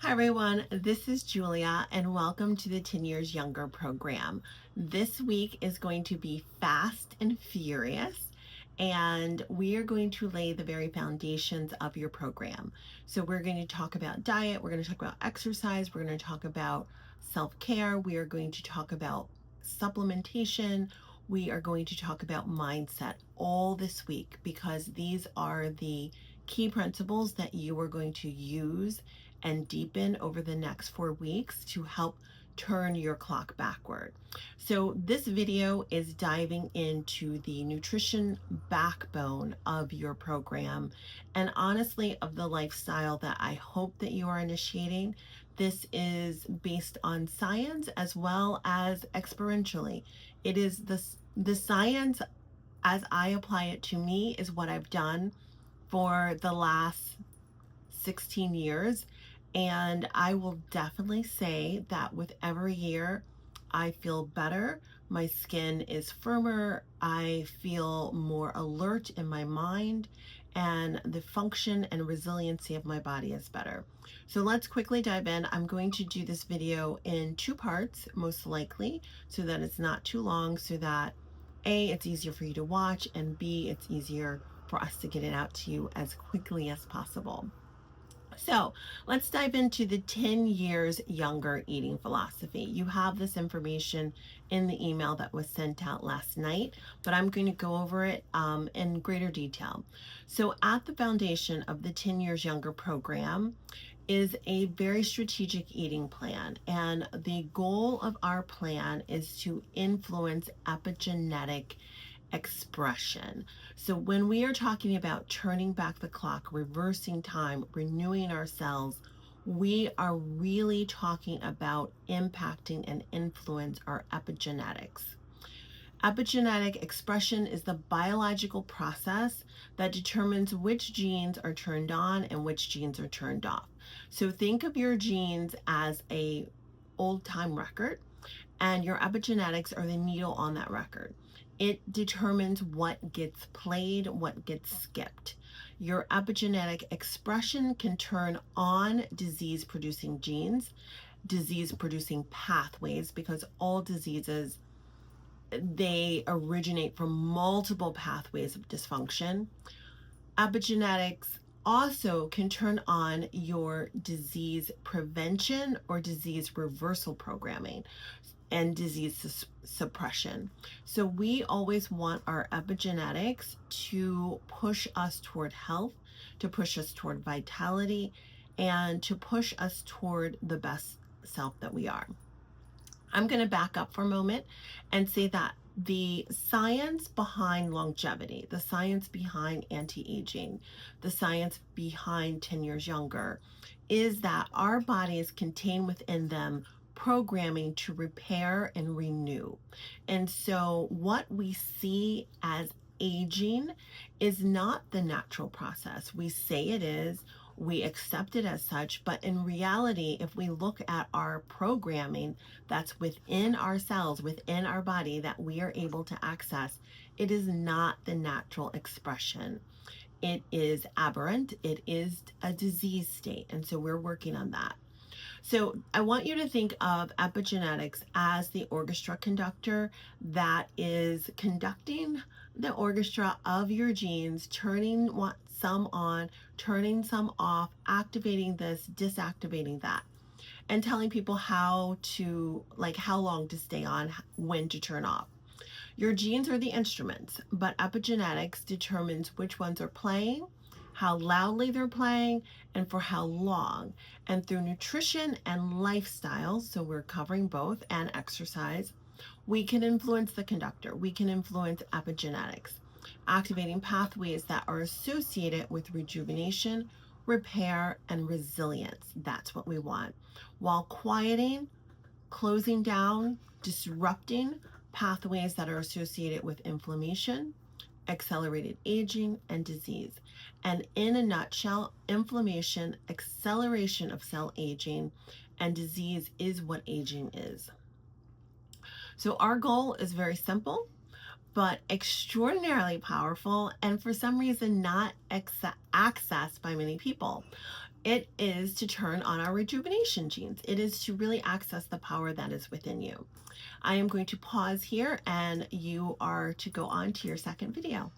Hi everyone, this is Julia and welcome to the 10 Years Younger program. This week is going to be fast and furious and we are going to lay the very foundations of your program. So we're going to talk about diet, we're going to talk about exercise, we're going to talk about self-care, we are going to talk about supplementation, we are going to talk about mindset all this week because these are the key principles that you are going to use and deepen over the next 4 weeks to help turn your clock backward. So this video is diving into the nutrition backbone of your program and honestly of the lifestyle that I hope that you are initiating. This is based on science as well as experientially. It is the science as I apply it to me is what I've done for the last 16 years. And I will definitely say that with every year, I feel better. My skin is firmer. I feel more alert in my mind, and the function and resiliency of my body is better. So let's quickly dive in. I'm going to do this video in 2 parts, most likely, so that it's not too long, so that A, it's easier for you to watch, and B, it's easier for us to get it out to you as quickly as possible. So let's dive into the 10 years younger eating philosophy. You have this information in the email that was sent out last night, but I'm going to go over it in greater detail. So at the foundation of the 10 years younger program is a very strategic eating plan. And the goal of our plan is to influence epigenetic expression. So when we are talking about turning back the clock, reversing time, renewing ourselves, we are really talking about impacting and influence our epigenetics. Epigenetic expression is the biological process that determines which genes are turned on and which genes are turned off. So think of your genes as a old time record, and your epigenetics are the needle on that record. It determines what gets played, what gets skipped. Your epigenetic expression can turn on disease producing genes, disease producing pathways, because all diseases, they originate from multiple pathways of dysfunction. Epigenetics also can turn on your disease prevention or disease reversal programming and disease suppression. So we always want our epigenetics to push us toward health, to push us toward vitality, and to push us toward the best self that we are. I'm going to back up for a moment and say that the science behind longevity, the science behind anti-aging, the science behind 10 years younger is that our bodies contain within them programming to repair and renew. And so what we see as aging is not the natural process. We say it is, we accept it as such, but in reality, if we look at our programming that's within our cells, within our body that we are able to access, it is not the natural expression. It is aberrant, it is a disease state, and so we're working on that. So I want you to think of epigenetics as the orchestra conductor that is conducting the orchestra of your genes, turning some on, turning some off, activating this, disactivating that, and telling people how to, like how long to stay on, when to turn off. Your genes are the instruments, but epigenetics determines which ones are playing, how loudly they're playing, and for how long. And through nutrition and lifestyle, so we're covering both, and exercise, we can influence the conductor. We can influence epigenetics, activating pathways that are associated with rejuvenation, repair, and resilience. That's what we want. While quieting, closing down, disrupting pathways that are associated with inflammation, accelerated aging, and disease. And in a nutshell, inflammation, acceleration of cell aging, and disease is what aging is. So our goal is very simple, but extraordinarily powerful, and for some reason not accessed by many people. It is to turn on our rejuvenation genes. It is to really access the power that is within you. I am going to pause here and you are to go on to your second video.